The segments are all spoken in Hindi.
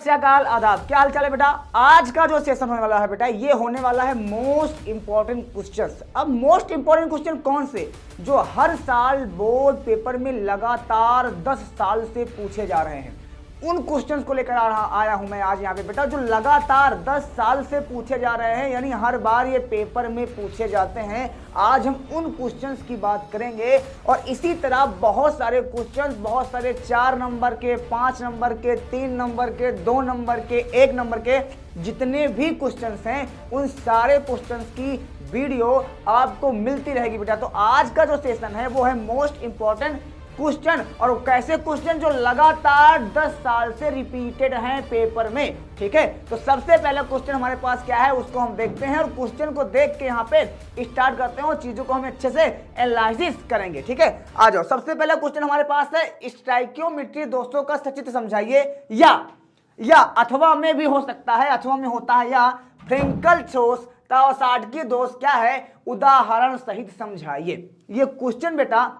नमस्कार आदाब, क्या हाल चाल है बेटा। आज का जो सेशन होने वाला है बेटा, ये होने वाला है मोस्ट इंपॉर्टेंट क्वेश्चंस। अब मोस्ट इंपॉर्टेंट क्वेश्चन कौन से, जो हर साल बोर्ड पेपर में लगातार 10 साल से पूछे जा रहे हैं, उन क्वेश्चंस को लेकर आया हूं मैं आज यहाँ पे बेटा, जो लगातार 10 साल से पूछे जा रहे हैं, यानी हर बार ये पेपर में पूछे जाते हैं। आज हम उन क्वेश्चंस की बात करेंगे और इसी तरह बहुत सारे क्वेश्चंस, बहुत सारे 4 नंबर के, 5 नंबर के, 3 नंबर के, 2 नंबर के, 1 नंबर के, जितने भी क्वेश्चंस हैं उन सारे क्वेश्चंस की वीडियो आपको मिलती रहेगी बेटा। तो आज का जो सेशन है वो है मोस्ट इंपॉर्टेंट क्वेश्चन, और कैसे क्वेश्चन जो लगातार 10 साल से रिपीटेड हैं पेपर में। ठीक है, तो सबसे पहला क्वेश्चन हमारे पास क्या है उसको हम देखते हैं, और क्वेश्चन को देख के यहाँ पे स्टार्ट करते हैं और चीजों को हम अच्छे से एनालिसिस करेंगे। ठीक है, आ जाओ। सबसे पहला क्वेश्चन हमारे पास है, स्टाइकियोमेट्री दोस्तों का सचित्र समझाइए, या अथवा में भी हो सकता है, अथवा में होता है, या फ्रेंकल ठोस तथा साटकी दोष क्या है, उदाहरण सहित समझाइए। ये क्वेश्चन बेटा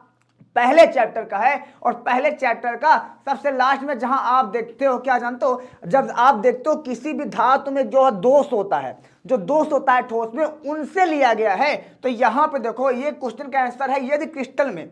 पहले चैप्टर का है, और पहले चैप्टर का सबसे लास्ट में जहां आप देखते हो, क्या जानते हो, जब आप देखते हो किसी भी धातु में जो दोष होता है, जो दोष होता है ठोस में, उनसे लिया गया है। तो यहां पे देखो, ये क्वेश्चन का आंसर है, यदि क्रिस्टल में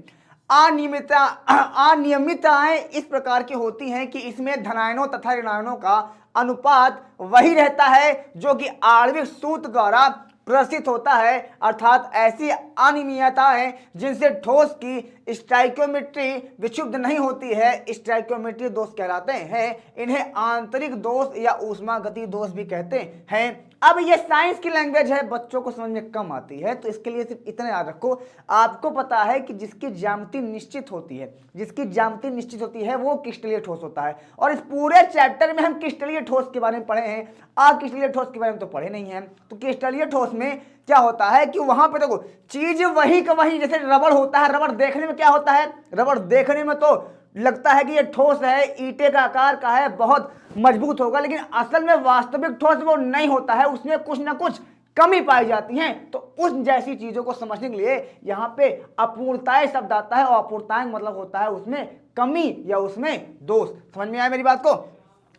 अनियमितताएं इस प्रकार की होती हैं कि इसमें धनायनों तथा ऋणायनों का अनुपात वही रहता है जो कि आणविक सूत्र द्वारा प्रदर्शित होता है, अर्थात ऐसी अनियमितताएं जिनसे ठोस की स्टाइकियोमेट्री विक्षुब्ध नहीं होती है, स्टाइकियोमेट्री दोष कहलाते हैं। इन्हें आंतरिक दोष या ऊष्मागति दोष भी कहते हैं। अब ये साइंस की लैंग्वेज है, बच्चों को समझ में कम आती है, तो इसके लिए सिर्फ इतना याद रखो, आपको पता है कि जिसकी ज्यामिति निश्चित होती है, जिसकी ज्यामिति निश्चित होती है वो क्रिस्टलीय ठोस होता है। और इस पूरे चैप्टर में हम क्रिस्टलीय ठोस के बारे में पढ़े हैं, आप क्रिस्टलीय ठोस के बारे में तो पढ़े नहीं हैं। तो क्रिस्टलीय ठोस में क्या होता है कि वहां पे देखो चीज वही का वही, जैसे रबड़ होता है, रबड़ देखने में क्या होता है, रबड़ देखने में तो लगता है कि ये ठोस है, ईंटे का आकार का है, बहुत मजबूत होगा, लेकिन असल में वास्तविक ठोस वो नहीं होता है, उसमें कुछ ना कुछ कमी पाई जाती हैं। तो उस जैसी चीजों को समझने के लिए यहाँ पे अपूर्णताएं शब्द आता है, और अपूर्णताएं मतलब होता है उसमें कमी या उसमें दोष। समझ में आया मेरी बात को।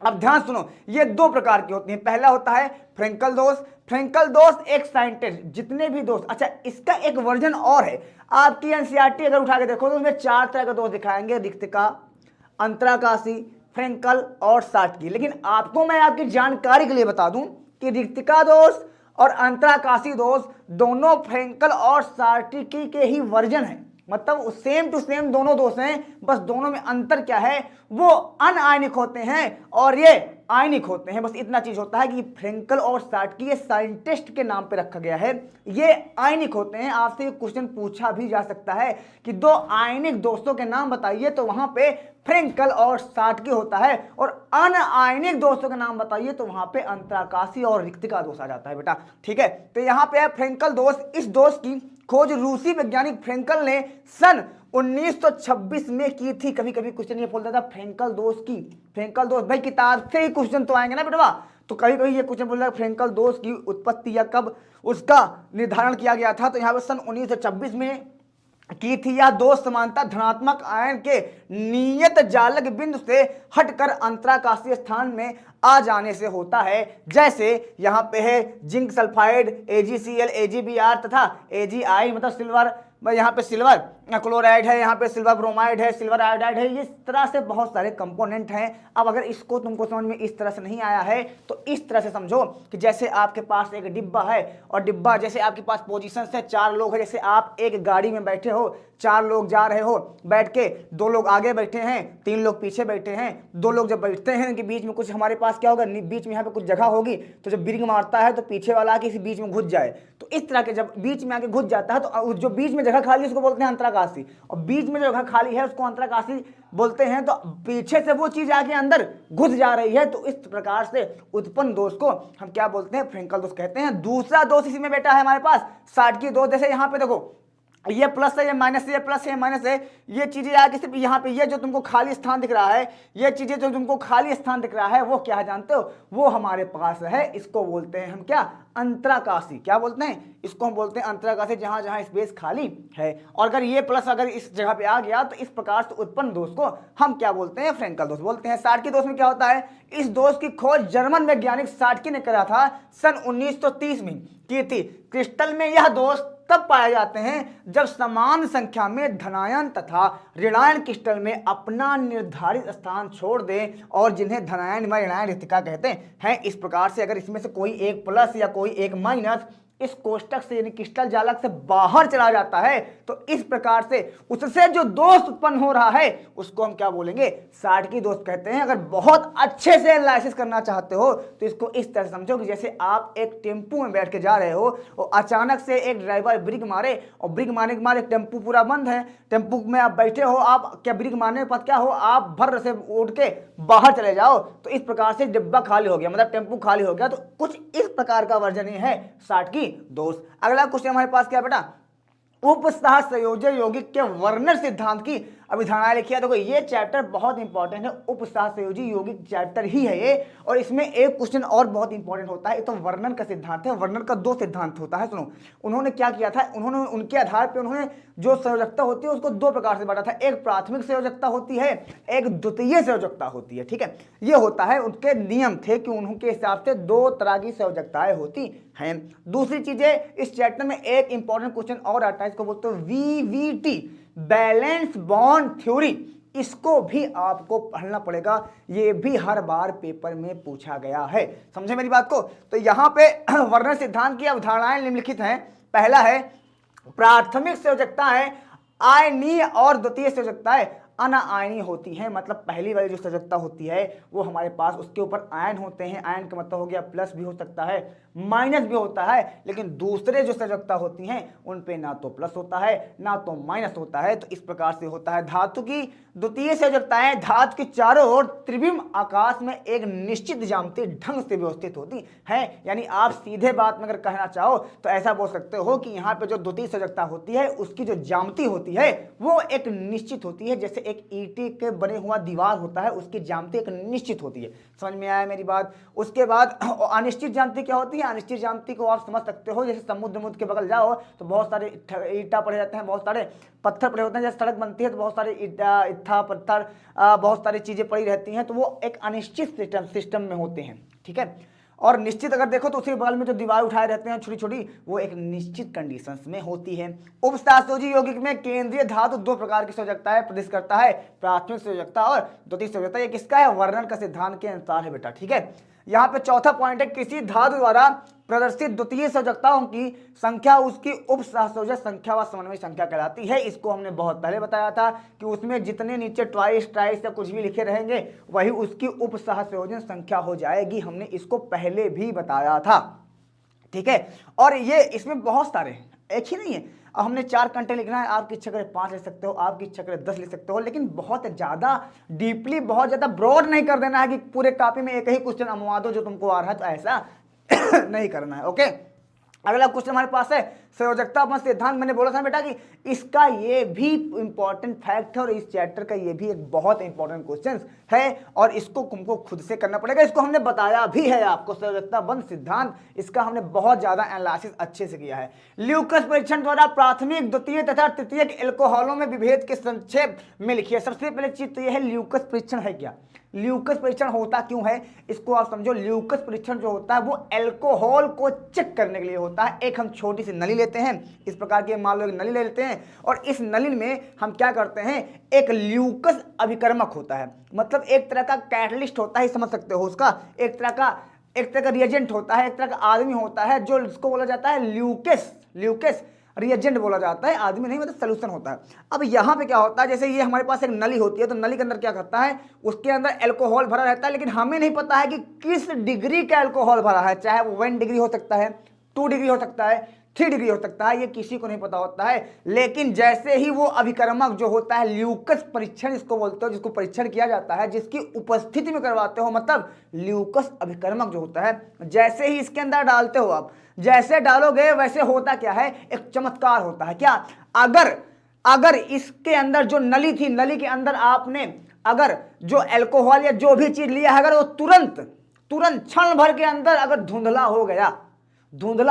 अब ध्यान सुनो, ये 2 प्रकार की होती हैं। पहला होता है फ्रेंकल दोष। फ्रेंकल दोष एक साइंटिस्ट, जितने भी दोष, अच्छा इसका एक वर्जन और है, आपकी एनसीईआरटी अगर उठा के देखो तो उसमें 4 तरह के दोष दिखाएंगे, रिक्तिका, अंतराकाशी, फ्रेंकल और साटकी। लेकिन आपको मैं आपकी जानकारी के लिए बता दूं कि रिक्तिका दोष और अंतराकाशी दोष दोनों फ्रेंकल और साटकी के ही वर्जन हैं, मतलब सेम टू सेम दोनों दोष हैं, बस दोनों में अंतर क्या है, वो अनआयनिक होते हैं और ये आयनिक होते हैं। बस इतना चीज होता है कि फ्रेंकल और साटकी ये साइंटिस्ट के नाम पे रखा गया है, ये आयनिक होते हैं। आपसे ये क्वेश्चन पूछा भी जा सकता है कि 2 आयनिक दोषों के नाम बताइए, तो वहां पे फ्रेंकल और साटकी होता है, और अनआयनिक दोषों के नाम बताइए तो वहां पे अंतराकाशी और रिक्तिका दोष आ जाता है बेटा। ठीक है, तो यहाँ पे है फ्रेंकल दोष। इस दोष की खोज रूसी वैज्ञानिक फ्रेंकल ने सन 1926 में की थी। कभी कभी क्वेश्चन ये बोलता था फ्रेंकल दोष की, फ्रेंकल दोष, भाई किताब से ही क्वेश्चन तो आएंगे ना बेटवा, तो कभी कभी ये क्वेश्चन बोल रहा है फ्रेंकल दोष की उत्पत्ति या कब उसका निर्धारण किया गया था, तो यहाँ पे सन 1926 में की थी। यह दोष समानता धनात्मक आयन के नियत जालक बिंदु से हटकर अंतराकाशीय स्थान में आ जाने से होता है। जैसे यहाँ पे है जिंक सल्फाइड, AgCl, AgBr तथा Agi मतलब सिल्वर, यहाँ पे सिल्वर क्लोराइड है, यहाँ पे सिल्वर ब्रोमाइड है, सिल्वर आयोडाइड है, इस तरह से बहुत सारे कंपोनेंट हैं। अब अगर इसको तुमको समझ में इस तरह से नहीं आया है तो इस तरह से समझो कि जैसे आपके पास एक डिब्बा है, और डिब्बा जैसे आपके पास पोजीशन है, 4 लोग हैं, जैसे आप एक गाड़ी में बैठे हो, 4 लोग जा रहे हो, बैठ के 2 लोग आगे बैठे हैं, 3 लोग पीछे बैठे हैं। 2 लोग जब बैठते हैं कि बीच में कुछ हमारे पास क्या होगा, बीच में यहाँ पे कुछ जगह होगी, तो जब ब्रेक मारता है तो पीछे वाला आके इसी बीच में घुस जाए, तो इस तरह के जब बीच में आके घुस जाता है तो जो बीच में जगह खाली है उसको बोलते हैं अंतराकाशी, और बीच में जो जगह खाली है उसको अंतराकाशी बोलते हैं। तो पीछे से वो चीज आके अंदर घुस जा रही है, तो इस प्रकार से उत्पन्न दोष को हम क्या बोलते हैं, फ्रेंकल दोष कहते हैं। दूसरा दोष इसी में बेटा है हमारे पास साटकी दोष। जैसे यहाँ पे देखो ये प्लस है, ये माइनस है, ये प्लस है, ये माइनस है, ये चीजें आगे सिर्फ यहाँ पे ये जो तुमको खाली स्थान दिख रहा है, ये चीजें जो तुमको खाली स्थान दिख रहा है वो क्या है जानते हो, वो हमारे पास है, इसको बोलते हैं हम क्या, अंतराकाशी। क्या बोलते हैं इसको, हम बोलते हैं अंतराकाशी, जहां जहां स्पेस खाली है। और अगर ये प्लस अगर इस जगह पे आ गया तो इस प्रकार से उत्पन्न दोष को हम क्या बोलते हैं, फ्रेंकल दोष बोलते हैं। साटकी दोष में क्या होता है, इस दोष की खोज जर्मन वैज्ञानिक साटकी ने करा था, सन 1930 में की थी। क्रिस्टल में यह दोष तब पाए जाते हैं जब समान संख्या में धनायन तथा ऋणायन क्रिस्टल में अपना निर्धारित स्थान छोड़ दें और जिन्हें धनायन व ऋणायन रिक्तिका कहते हैं। इस प्रकार से अगर इसमें से कोई एक प्लस या कोई एक माइनस इस कोष्टक से यानी क्रिस्टल जालक से बाहर चला जाता है तो इस प्रकार से उससे जो दोष उत्पन्न हो रहा है उसको हम क्या बोलेंगे, साटकी दोष कहते हैं। अगर बहुत अच्छे से एनालिसिस करना चाहते हो तो इसको इस तरह समझो कि जैसे आप एक टेम्पू में बैठ के जा रहे हो और अचानक से एक ड्राइवर ब्रेक मारे और ब्रेक मारने के बाद टेम्पू पूरा बंद है, टेम्पू में आप बैठे हो, आप क्या ब्रेक मारने के बाद क्या हो, आप भर से उठ के बाहर चले जाओ तो इस प्रकार से डिब्बा खाली हो गया, मतलब टेम्पू खाली हो गया। तो कुछ इस प्रकार का वर्जन ही है साटकी दोष। अगला क्वेश्चन हमारे पास क्या बेटा, उपसह संयोजक यौगिक के वर्णन सिद्धांत की अभिधारणा लिखी है। देखो ये चैप्टर बहुत इंपॉर्टेंट है, उपसह संयोजी यौगिक चैप्टर ही है ये, और इसमें एक क्वेश्चन और बहुत इंपॉर्टेंट होता है, तो वर्णन का सिद्धांत है। वर्णन का दो सिद्धांत होता है। सुनो, उन्होंने क्या किया था, उन्होंने उनके आधार पर उन्होंने जो संयोजकता होती है उसको दो प्रकार से बांटा था, एक प्राथमिक संयोजकता होती है, एक द्वितीय संयोजकता होती है। ठीक है, ये होता है, उनके नियम थे कि उनके हिसाब से दो तरह की संयोजकताएं होती हैं। दूसरी चीजें इस चैप्टर में एक इंपॉर्टेंट क्वेश्चन और आता है, इसको बोलते हैं वीवीटी, बैलेंस बॉन्ड थ्योरी। इसको भी आपको पढ़ना पड़ेगा, ये भी हर बार पेपर में पूछा गया है। समझे मेरी बात को। तो यहाँ पे वर्णन सिद्धांत की अवधारणाएं निम्नलिखित हैं। पहला है प्राथमिक संयोजकताएं आयनीय और द्वितीय संयोजकताएं अनायनीय होती हैं। मतलब पहली वाली जो संयोजकता होती है वो हमारे पास उसके ऊपर आयन होते हैं, आयन का मतलब हो गया प्लस भी हो सकता है माइनस भी होता है, लेकिन दूसरे जो संयोजकता होती हैं उन पे ना तो प्लस होता है ना तो माइनस होता है। तो इस प्रकार से होता है। धातु की द्वितीय संयोजकताएं धातु के चारों ओर त्रिविम आकाश में एक निश्चित ज्यामितीय ढंग से व्यवस्थित होती है। यानी आप सीधे बात में अगर कहना चाहो तो ऐसा बोल सकते हो कि यहाँ पे जो द्वितीय संयोजकता होती है उसकी जो ज्यामिति होती है वो एक निश्चित होती है, जैसे एक ईंटे के बने हुआ दीवार होता है उसकी ज्यामिति एक निश्चित होती है। समझ में आया मेरी बात। उसके बाद अनिश्चित ज्यामिति क्या होती है, अनिश्चित ज्यामिति को आप समझ सकते हो, जैसे समुद्र के बगल जाओ तो बहुत सारे ईंटा पड़े जाते हैं, बहुत सारे पत्थर पड़े होते हैं, जैसे सड़क बनती है तो बहुत सारे ईंटा पत्थर बहुत सारी चीजें पड़ी रहती हैं, तो वो एक अनिश्चित सिस्टम में होते हैं। ठीक है, और निश्चित अगर देखो तो उसी बगल में जो दीवार उठाए रहते हैं छोटी छोटी, वो एक निश्चित कंडीशंस में होती है। उपसहसंयोजी यौगिक में केंद्रीय धातु दो प्रकार की संयोजकताएं प्रदर्शित करता है, प्राथमिक संयोजकता और द्वितीय संयोजकता। ये किसका है, वर्णन का सिद्धांत के अनुसार है बेटा। ठीक है, यहाँ पे चौथा पॉइंट है, किसी धातु द्वारा प्रदर्शित द्वितीय संयोजकताओं की संख्या उसकी उपसहसंयोजक संख्या व समन्वय संख्या कहलाती है। इसको हमने बहुत पहले बताया था कि उसमें जितने नीचे ट्वाइस ट्राइस या कुछ भी लिखे रहेंगे वही उसकी उपसहसंयोजन संख्या हो जाएगी। हमने इसको पहले भी बताया था। ठीक है, और ये इसमें बहुत सारे हैं, एक ही नहीं है। अब हमने 4 कंटेंट लिखना है, आपकी इच्छा करे 5 लिख सकते हो, आपकी इच्छा करे 10 लिख सकते हो, लेकिन बहुत ज़्यादा डीपली बहुत ज़्यादा ब्रॉड नहीं कर देना है कि पूरे कॉपी में एक ही क्वेश्चन अमवा दो जो तुमको आ रहा है, तो ऐसा नहीं करना है। ओके, अगला क्वेश्चन हमारे पास है संयोजकता अपना सिद्धांत। मैंने बोला था बेटा कि इसका ये भी इंपॉर्टेंट फैक्ट है और इस चैप्टर का ये भी एक बहुत इंपॉर्टेंट क्वेश्चन है और इसको तुमको खुद से करना पड़ेगा। इसको हमने बताया भी है आपको, संयोजकता बंध सिद्धांत, इसका हमने बहुत ज्यादा एनालिसिस अच्छे से किया है। ल्यूकस परीक्षण द्वारा प्राथमिक द्वितीय तथा तृतीयक एल्कोहलों में विभेद के संक्षेप में लिखिए। सबसे पहले चीज तो यह है ल्यूकस परीक्षण है क्या, ल्यूकस परीक्षण होता क्यों है, इसको आप समझो। ल्यूकस परीक्षण जो होता है वो एल्कोहल को चेक करने के लिए होता है। एक हम छोटी सी नली लेते हैं, इस प्रकार की मान लो एक नली ले लेते हैं और इस नली में हम क्या करते हैं, एक ल्यूकस अभिकर्मक होता है, मतलब एक तरह का कैटलिस्ट होता है, समझ सकते हो उसका, एक तरह का रिएजेंट होता है, एक तरह का आदमी होता है जो इसको बोला जाता है ल्यूकस रिएजेंट बोला जाता है, आदमी नहीं मतलब सोल्यूशन होता है। अब यहाँ पे क्या होता है, जैसे ये हमारे पास एक नली होती है तो नली के अंदर क्या करता है, उसके अंदर एल्कोहल भरा रहता है, लेकिन हमें नहीं पता है कि किस डिग्री का एल्कोहल भरा है। चाहे वो 1 डिग्री हो सकता है, 2 डिग्री हो सकता है, 3 डिग्री हो सकता है, ये किसी को नहीं पता होता है। लेकिन जैसे ही वो अभिकर्मक जो होता है, ल्यूकस परीक्षण इसको बोलते हो, जिसको परीक्षण किया जाता है, जिसकी उपस्थिति में करवाते हो, मतलब ल्यूकस अभिकर्मक जो होता है, जैसे ही इसके अंदर डालते हो आप, जैसे डालोगे वैसे होता क्या है, एक चमत्कार होता है। क्या? अगर इसके अंदर जो नली थी, नली के अंदर आपने अगर जो अल्कोहल या जो भी चीज लिया है, अगर वो तुरंत क्षण भर के अंदर अगर धुंधला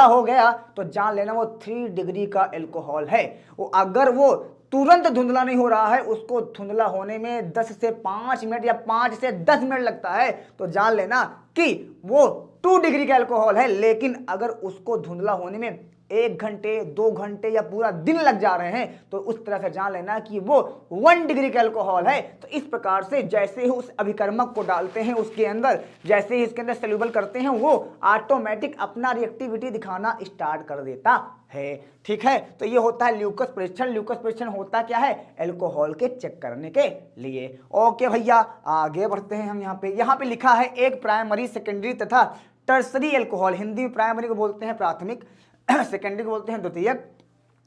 हो गया तो जान लेना वो 3 डिग्री का अल्कोहल है। वो अगर वो तुरंत धुंधला नहीं हो रहा है, उसको धुंधला होने में 10 से 5 मिनट या 5 से 10 मिनट लगता है, तो जान लेना कि वो 2 डिग्री का अल्कोहल है। लेकिन अगर उसको धुंधला होने में 1 घंटे 2 घंटे या पूरा दिन लग जा रहे हैं, तो उस तरह से जान लेना कि वो 1 डिग्री का अल्कोहल है। तो इस प्रकार से जैसे ही उस अभिकर्मक को डालते हैं उसके अंदर, जैसे ही इसके अंदर सोल्यूबल करते हैं, वो ऑटोमेटिक अपना रिएक्टिविटी दिखाना स्टार्ट कर देता है। ठीक है, तो ये होता है ल्यूकस परीक्षण। ल्यूकस परीक्षण होता क्या है? अल्कोहल के चेक करने के लिए। ओके भैया, आगे बढ़ते हैं हम। यहाँ पे लिखा है एक प्राइमरी, सेकेंडरी तथा टर्सरी अल्कोहल। हिंदी में प्राइमरी को बोलते हैं प्राथमिक, सेकेंडरी को बोलते हैं द्वितीयक,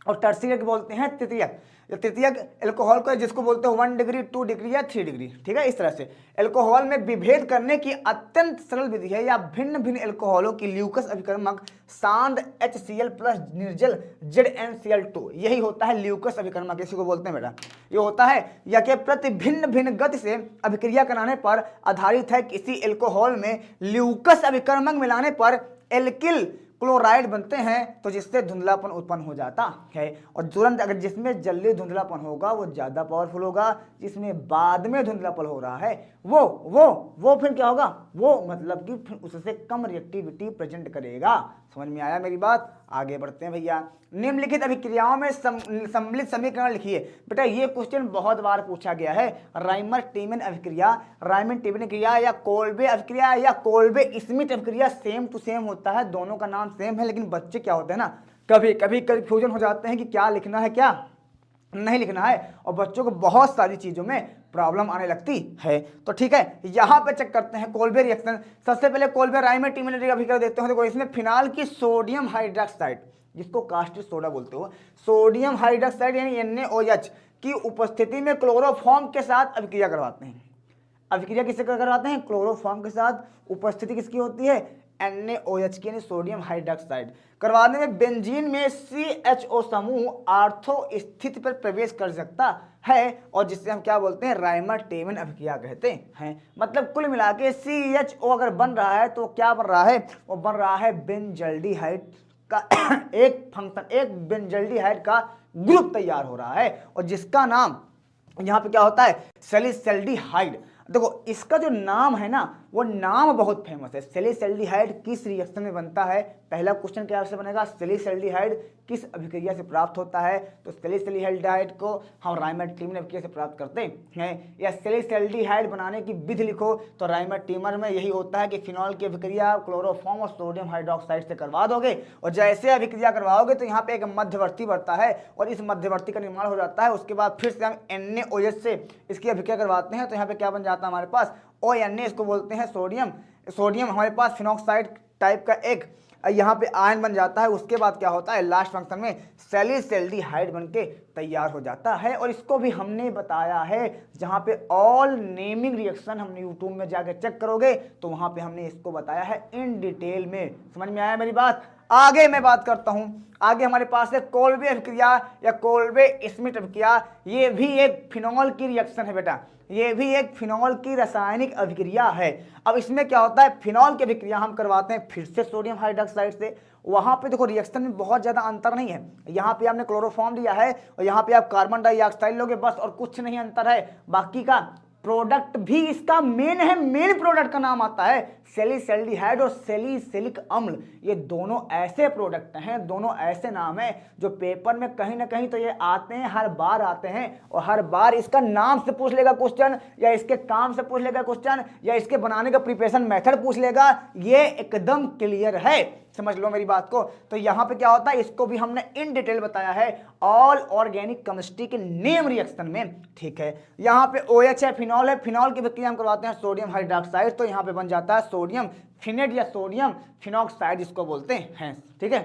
और टर्सरी को बोलते हैं तृतीयक। तृतीयक अल्कोहल को जिसको बोलते हैं 1 डिग्री, 2 डिग्री या 3 डिग्री। ठीक है, इस तरह से अल्कोहल में विभेद करने की अत्यंत सरल विधि है, या भिन्न भिन्न अल्कोहलों की ल्यूकस अभिकर्मक सांद HCl प्लस निर्जल ZnCl2, यही होता है ल्यूकस अभिकर्मक, इसी को बोलते हैं बेटा। ये होता है या के प्रति भिन्न भिन्न गति से अभिक्रिया कराने पर आधारित है। किसी अल्कोहल में ल्यूकस अभिकर्मक मिलाने पर एल्किल क्लोराइड बनते हैं, तो जिससे धुंधलापन उत्पन्न हो जाता है। और तुरंत अगर जिसमें जल्दी धुंधलापन होगा वो ज़्यादा पावरफुल होगा, जिसमें बाद में धुंधलापन हो रहा है वो फिर क्या होगा, वो मतलब कि फिर उससे कम रिएक्टिविटी प्रेजेंट करेगा। समझ में आया मेरी बात? आगे बढ़ते हैं भैया। निम्नलिखित अभिक्रियाओं में सम्मिलित समीकरण लिखिए। बेटा ये क्वेश्चन बहुत बार पूछा गया है। राइमर टीमन अभिक्रिया, राइमन टीमन क्रिया या कोल्बे अभिक्रिया या कोल्बे स्मिथ अभिक्रिया सेम टू सेम होता है, दोनों का नाम सेम है। लेकिन बच्चे क्या होते हैं ना, कभी कभी कंफ्यूजन हो जाते हैं कि क्या लिखना है क्या नहीं लिखना है, और बच्चों को बहुत सारी चीजों में प्रॉब्लम आने लगती है। तो ठीक है, यहाँ पे चेक करते हैं कोल्बे रिएक्शन। सबसे पहले कोल्बे राइमर टीमन अभिक्रिया देखते हो। देखो इसमें फिनाल की सोडियम हाइड्रोक्साइड, जिसको कास्टिक सोडा बोलते हो, सोडियम हाइड्रोक्साइड यानी NaOH की उपस्थिति में क्लोरोफॉर्म के साथ अभिक्रिया करवाते हैं। अभिक्रिया किससे करवाते हैं? क्लोरोफॉर्म के साथ। उपस्थिति किसकी होती है? NaOH की, यानी सोडियम हाइड्रोक्साइड। करवाने में बेंजीन में CHO समूह आर्थो स्थिति पर प्रवेश कर सकता है, और जिससे हम क्या बोलते हैं? राइमर टेमन अभिक्रिया कहते हैं। मतलब कुल मिला के CHO अगर बन रहा है तो क्या बन रहा है? वो बन रहा है बेंजल्डिहाइड का एक बेंजल्डिहाइड का ग्रुप तैयार हो रहा है, और जिसका नाम यहाँ पे क्या होता है? सैलिसैल्डिहाइड। देखो इसका जो नाम है ना, वो नाम बहुत फेमस है। सैलिसैल्डिहाइड किस रिएक्शन में बनता है? पहला क्वेश्चन क्या से बनेगा? सैलिसैल्डिहाइड किस अभिक्रिया से प्राप्त होता है? तो सैलिसैल्डिहाइड को हम राइमर टीमर अभिक्रिया से प्राप्त करते हैं। या सैलिसैल्डिहाइड बनाने की विधि लिखो तो राइमर टीमर में यही होता है कि फिनॉल की अभिक्रिया क्लोरोफॉर्म और सोडियम हाइड्रोक्साइड से करवा दोगे, और जैसे अभिक्रिया करवाओगे तो यहाँ पे एक मध्यवर्ती बढ़ता है, और इस मध्यवर्ती का निर्माण हो जाता है। उसके बाद फिर से हम NaOH से इसकी अभिक्रिया करवाते हैं, तो यहाँ पे क्या बन जाता है हमारे पास? ONA, इसको बोलते हैं सोडियम हमारे पास फिनॉक्साइड टाइप का एक यहाँ पे आयन बन जाता है। उसके बाद क्या होता है? लास्ट फंक्शन में सैलिसैल्डिहाइड बन के तैयार हो जाता है। और इसको भी हमने बताया है, जहाँ पे ऑल नेमिंग रिएक्शन हमने यूट्यूब में जाके चेक करोगे तो वहाँ पे हमने इसको बताया है इन डिटेल में। समझ में आया मेरी बात? आगे मैं बात करता हूँ। आगे हमारे पास है कोल्बे अभिक्रिया या कोल्बे स्मिथ अभिक्रिया। ये भी एक फिनॉल की रिएक्शन है बेटा, ये भी एक फिनॉल की रासायनिक अभिक्रिया है। अब इसमें क्या होता है? फिनॉल की अभिक्रिया हम करवाते हैं फिर से सोडियम हाइड्रोक्साइड से। वहाँ पे देखो रिएक्शन में बहुत ज़्यादा अंतर नहीं है। यहाँ पे आपने क्लोरोफॉर्म लिया है और यहाँ पे आप कार्बन डाइऑक्साइड लोगे, बस, और कुछ नहीं अंतर है। बाकी का प्रोडक्ट भी इसका मेन है, मेन प्रोडक्ट का नाम आता है सैलिसैल्डिहाइड और सैलिसिलिक अम्ल। ये दोनों ऐसे प्रोडक्ट हैं, दोनों ऐसे नाम हैं जो पेपर में कहीं ना कहीं तो ये आते हैं, हर बार आते हैं, और हर बार इसका नाम से पूछ लेगा क्वेश्चन, या इसके काम से पूछ लेगा क्वेश्चन, या इसके बनाने का प्रिपरेशन मेथड पूछ लेगा। ये एकदम क्लियर है, समझ लो मेरी बात को। तो यहाँ पे क्या होता है? इसको भी हमने इन डिटेल बताया है ऑल ऑर्गेनिक केमिस्ट्री के नेम रिएक्शन में। ठीक है, यहाँ पे OH है, फिनॉल है, फिनॉल की अभिक्रिया हम करवाते हैं सोडियम हाइड्रोक्साइड, तो यहाँ पे बन जाता है सोडियम फिनेट या सोडियम फिनॉक्साइड, जिसको बोलते हैं। ठीक है,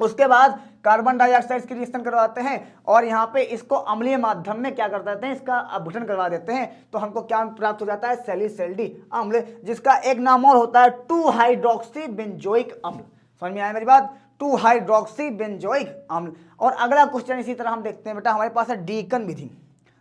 उसके बाद कार्बन डाइऑक्साइड की रिएक्शन करवाते हैं और यहाँ पे इसको अम्लीय माध्यम में क्या कर देते हैं, इसका अपघटन करवा देते हैं, तो हमको क्या प्राप्त हो जाता है, सैलिसिलिडी अम्ल, जिसका एक नाम और होता है 2 हाइड्रोक्सी बेंजोइक अम्ल। समझ में आया मेरी बात, 2 हाइड्रोक्सी बेंजोइक अम्ल। और अगला क्वेश्चन इसी तरह हम देखते हैं बेटा, हमारे पास है डीकन विधि।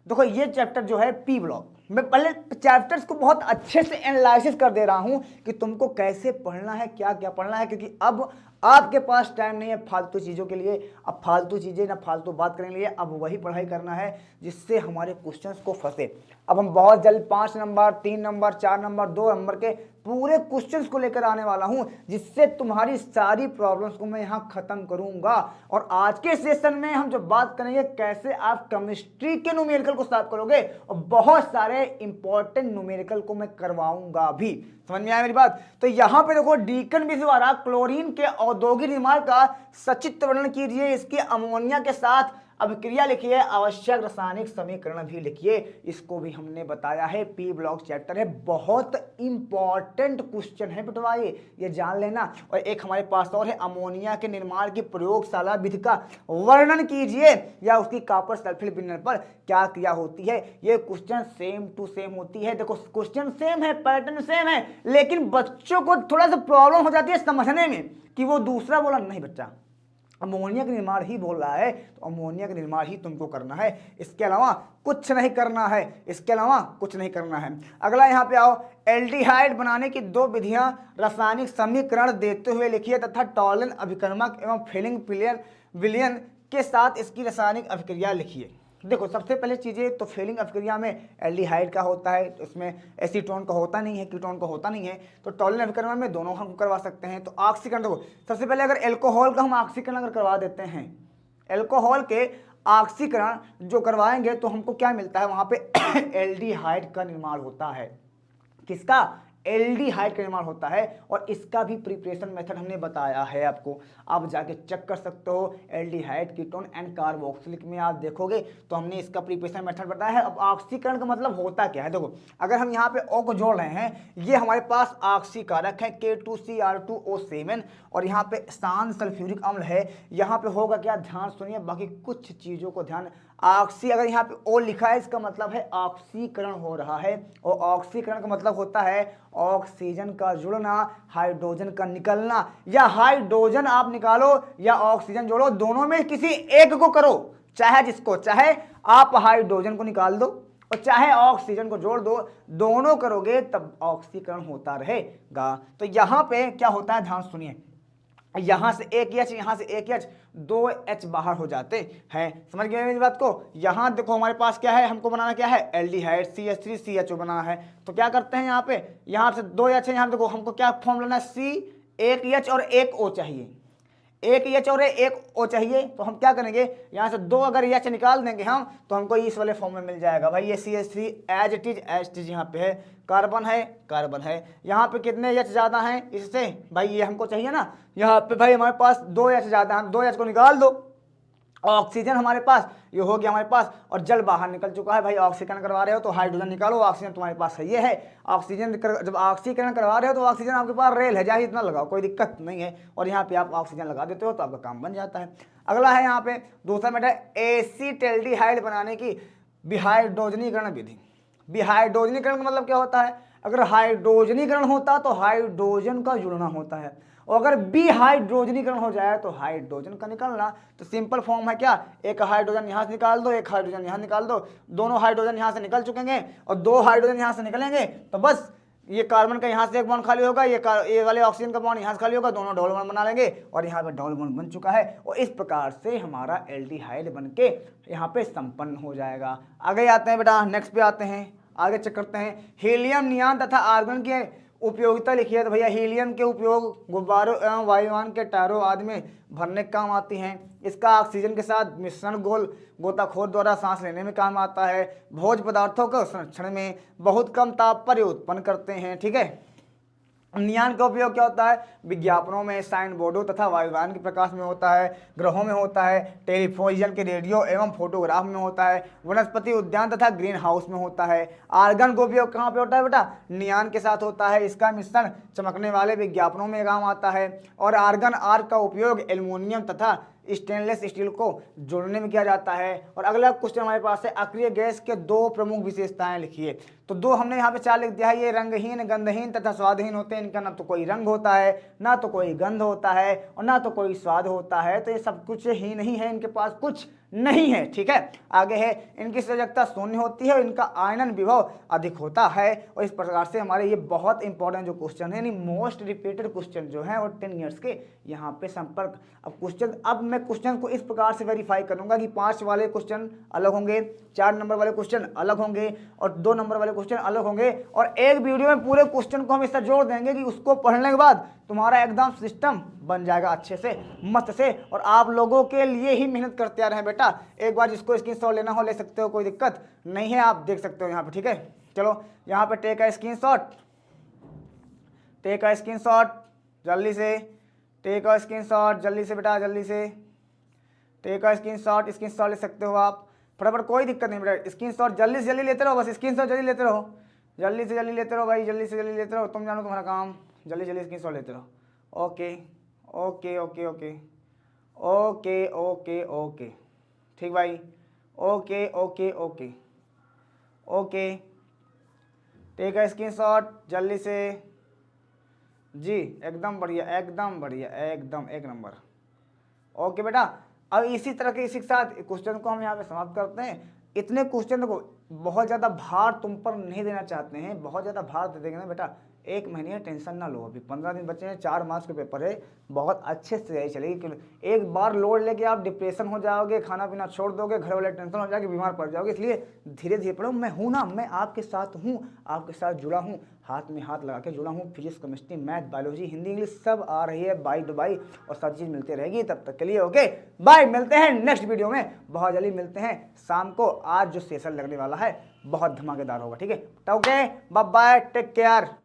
देखो ये चैप्टर जो है पी ब्लॉक, मैं पहले चैप्टर्स को बहुत अच्छे से एनालिसिस कर दे रहा हूं कि तुमको कैसे पढ़ना है, क्या क्या पढ़ना है, क्योंकि अब आपके पास टाइम नहीं है फालतू चीज़ों के लिए। अब फालतू चीज़ें ना फालतू बात करने के लिए, अब वही पढ़ाई करना है जिससे हमारे क्वेश्चंस को फंसे। अब हम बहुत जल्द 5 नंबर, 3 नंबर, 4 नंबर, 2 नंबर के पूरे क्वेश्चंस को लेकर आने वाला हूं, जिससे तुम्हारी सारी प्रॉब्लम्स को मैं यहां खत्म करूंगा। और आज के सेशन में हम जो बात करेंगे कैसे आप केमिस्ट्री के न्यूमेरिकल को सॉल्व करोगे, और बहुत सारे इंपॉर्टेंट न्यूमेरिकल को मैं करवाऊंगा भी। समझ में आया मेरी बात। तो यहां पे देखो, डीकन विधि द्वारा क्लोरीन के औद्योगिक निर्माण का सचित्र वर्णन कीजिए, इसकी अमोनिया के साथ अभिक्रिया लिखिए, आवश्यक रासायनिक समीकरण भी लिखिए। इसको भी हमने बताया है, पी ब्लॉक चैप्टर है, बहुत इंपॉर्टेंट क्वेश्चन है बेटवा, ये जान लेना। और एक हमारे पास और है, अमोनिया के निर्माण की प्रयोगशाला विधि का वर्णन कीजिए, या उसकी कॉपर सल्फेट बिंदु पर क्या क्रिया होती है। ये क्वेश्चन सेम टू सेम होती है। देखो क्वेश्चन सेम है, पैटर्न सेम है, लेकिन बच्चों को थोड़ा सा प्रॉब्लम हो जाती है समझने में कि वो दूसरा बोला। नहीं बच्चा, अमोनिया का निर्माण ही बोल रहा है, तो अमोनिया का निर्माण ही तुमको करना है, इसके अलावा कुछ नहीं करना है, इसके अलावा कुछ नहीं करना है। अगला यहाँ पे आओ, एल्डिहाइड बनाने की 2 विधियां रासायनिक समीकरण देते हुए लिखिए तथा टॉलन अभिकर्मक एवं फेलिंग विलियन के साथ इसकी रासायनिक अभिक्रिया लिखिए। देखो सबसे पहले चीज़ें तो फेलिंग अभिक्रिया में एल्डिहाइड का होता है, तो इसमें एसीटोन का होता नहीं है, कीटोन का होता नहीं है, तो टॉलन अभिकरण में दोनों हम करवा सकते हैं। तो ऑक्सीकरण देखो, सबसे पहले अगर एल्कोहल का हम ऑक्सीकरण अगर करवा देते हैं, एल्कोहल के ऑक्सीकरण जो करवाएंगे तो हमको क्या मिलता है, वहाँ पे एल्डिहाइड का निर्माण होता है। किसका, एल्डिहाइड का निर्माण होता है। और इसका भी प्रिपरेशन मेथड हमने बताया है आपको, आप जाके चेक कर सकते हो। एल्डिहाइड, कीटोन एंड कार्बोक्सिलिक में आप देखोगे तो हमने इसका प्रिपरेशन मेथड बताया है। अब ऑक्सीकरण का मतलब होता क्या है, देखो अगर हम यहाँ पे O को जोड़ रहे हैं, ये हमारे पास ऑक्सीकारक है K2Cr2O7, और यहाँ पे शांत सल्फ्यूरिक अम्ल है। यहाँ पे होगा क्या, ध्यान सुनिए, बाकी कुछ चीज़ों को ध्यान, ऑक्सी अगर यहाँ पे O लिखा है इसका मतलब है ऑक्सीकरण हो रहा है, और ऑक्सीकरण का मतलब होता है ऑक्सीजन का जुड़ना, हाइड्रोजन का निकलना, या हाइड्रोजन आप निकालो या ऑक्सीजन जोड़ो, दोनों में किसी एक को करो, चाहे जिसको चाहे आप हाइड्रोजन को निकाल दो और चाहे ऑक्सीजन को जोड़ दो, दोनों करोगे तब ऑक्सीकरण होता रहेगा। तो यहाँ पे क्या होता है, ध्यान सुनिए, यहाँ से एक H, यहाँ से एक H, 2 H बाहर हो जाते हैं। समझ गए मेरी बात को। यहाँ देखो हमारे पास क्या है, हमको बनाना क्या है, एल्डिहाइड CH3CHO बनाना है। तो क्या करते हैं, यहाँ पे यहाँ से 2 H है, यहाँ देखो हमको क्या फॉर्म लेना है, C, एक H और एक O चाहिए, एक H और एक O चाहिए। तो हम क्या करेंगे, यहाँ से 2 अगर H निकाल देंगे हम, तो हमको इस वाले फॉर्म में मिल जाएगा। भाई ये CH3 एज इट इज यहाँ पे है, कार्बन है, कार्बन है। यहाँ पे कितने H ज़्यादा हैं इससे, भाई ये हमको चाहिए ना, यहाँ पे भाई हमारे पास 2 H ज़्यादा है, 2 H को निकाल दो। ऑक्सीजन हमारे पास ये हो गया हमारे पास, और जल बाहर निकल चुका है। भाई ऑक्सीकरण करवा रहे हो तो हाइड्रोजन निकालो, ऑक्सीजन तुम्हारे पास सही है। ऑक्सीजन जब ऑक्सीकरण करवा रहे हो तो ऑक्सीजन आपके पास रेल है, जाए इतना लगाओ, कोई दिक्कत नहीं है। और यहाँ पे आप ऑक्सीजन लगा देते हो तो आपका काम बन जाता है। अगला है यहाँ पे दूसरा मेथड, एसीटल्डिहाइड बनाने की विहाइड्रोजनीकरण विधि। विहाइड्रोजनीकरण का मतलब क्या होता है, अगर हाइड्रोजनीकरण होता तो हाइड्रोजन का जुड़ना होता है, और अगर विहाइड्रोजनीकरण हो जाए तो हाइड्रोजन का निकलना। तो सिंपल फॉर्म है क्या, एक हाइड्रोजन यहाँ से निकाल दो, एक हाइड्रोजन यहाँ निकाल दो, दोनों हाइड्रोजन यहाँ से निकल चुकेंगे और 2 हाइड्रोजन यहाँ से निकलेंगे, तो बस ये कार्बन का यहाँ से एक बॉन्ड खाली होगा, ये वाले ऑक्सीजन का बॉन्ड यहाँ से खाली होगा, दोनों डबल बॉन्ड बना लेंगे, और यहाँ पे डबल बॉन्ड बन चुका है। और इस प्रकार से हमारा एल्डिहाइड बन के यहाँ पे संपन्न हो जाएगा। आगे आते हैं बेटा, नेक्स्ट पे आते हैं, आगे चेक करते हैं। हीलियम, नियान तथा आर्गन के उपयोगिता लिखिए। तो भैया हीलियम के उपयोग गुब्बारों एवं वायुयान के टायरों आदि में भरने के काम आती हैं। इसका ऑक्सीजन के साथ मिश्रण गोताखोर द्वारा सांस लेने में काम आता है। भोज्य पदार्थों के संरक्षण में बहुत कम ताप पर उत्पन्न करते हैं। ठीक है, नियान का उपयोग क्या होता है? विज्ञापनों में, साइन बोर्डों तथा वायुयान के प्रकाश में होता है, ग्रहों में होता है, टेलीविजन के रेडियो एवं फोटोग्राफ में होता है, वनस्पति उद्यान तथा ग्रीन हाउस में होता है। आर्गन का उपयोग कहाँ पे होता है बेटा? नियान के साथ होता है। इसका मिश्रण चमकने वाले विज्ञापनों में काम आता है। और आर्गन आर्क का उपयोग एल्युमिनियम तथा स्टेनलेस स्टील को जोड़ने में किया जाता है। और अगला क्वेश्चन हमारे पास है, अक्रिय गैस के दो प्रमुख विशेषताएं लिखिए। तो दो हमने यहाँ पे चार लिख दिया है, ये रंगहीन, गंधहीन तथा स्वादहीन होते हैं। इनका ना तो कोई रंग होता है, ना तो कोई गंध होता है, और ना तो कोई स्वाद होता है। तो ये सब कुछ ही नहीं है, इनके पास कुछ नहीं है। ठीक है, आगे है, इनकी संयोजकता शून्य होती है और इनका आयनन विभव अधिक होता है। और इस प्रकार से हमारे ये बहुत इंपॉर्टेंट जो क्वेश्चन है, यानी मोस्ट रिपीटेड क्वेश्चन जो है, और 10 ईयर्स के यहाँ पे संपर्क। अब मैं क्वेश्चन को इस प्रकार से वेरीफाई करूंगा कि 5 वाले क्वेश्चन अलग होंगे, 4 नंबर वाले क्वेश्चन अलग होंगे, और 2 नंबर वाले क्वेश्चन अलग होंगे। और एक वीडियो में पूरे क्वेश्चन को हम इस तरह जोड़ देंगे कि उसको पढ़ने के बाद तुम्हारा एकदम सिस्टम बन जाएगा अच्छे से, मस्त से। और आप लोगों के लिए ही मेहनत करते आ रहे हैं बेटा। एक बार जिसको स्क्रीनशॉट लेना हो ले सकते हो, कोई दिक्कत नहीं है, आप देख सकते हो यहाँ पे। ठीक है, चलो यहाँ पे take a screenshot, take a screenshot जल्दी से, टेक अ स्क्रीनशॉट जल्दी से बेटा, जल्दी से टेक अ स्क्रीनशॉट। स्क्रीनशॉट ले सकते हो आप फटाफट, कोई दिक्कत नहीं बेटा। स्क्रीनशॉट जल्दी से जल्दी लेते रहो, बस स्क्रीनशॉट जल्दी लेते रहो, जल्दी से जल्दी लेते रहो भाई, जल्दी से जल्दी लेते रहो। तुम जानो तुम्हारा काम, जल्दी जल्दी स्क्रीनशॉट लेते रहो। Okay okay okay okay okay okay okay, ठीक भाई, okay okay okay okay, take a screenshot जल्दी से जी, एकदम बढ़िया, एकदम बढ़िया, एकदम एक नंबर। ओके बेटा, अब इसी तरह के इसी के साथ क्वेश्चन को हम यहाँ पे समाप्त करते हैं। इतने क्वेश्चन को बहुत ज़्यादा भार तुम पर नहीं देना चाहते हैं, बहुत ज़्यादा भार दे देंगे ना बेटा, 1 महीने टेंशन ना लो। अभी 15 दिन बचे हैं, 4 मार्क्स के पेपर है, बहुत अच्छे से तैयारी चलेगी। एक बार लोड लेके आप डिप्रेशन हो जाओगे, खाना पीना छोड़ दोगे, घर वाले टेंशन हो जाएगी, बीमार पड़ जाओगे। इसलिए धीरे धीरे पढ़ो। मैं हूँ ना, मैं आपके साथ हूँ, आपके साथ जुड़ा हूँ, हाथ में हाथ लगा के जुड़ा हूँ। Physics, chemistry, math, biology, Hindi, English सब आ रही है बाई टू बाई, और सब चीज़ मिलती रहेगी। तब तक के लिए ओके बाय, मिलते हैं नेक्स्ट वीडियो में, बहुत जल्दी मिलते हैं शाम को। आज जो सेशन लगने वाला है बहुत धमाकेदार होगा, ठीक है। तो okay bye bye, take care.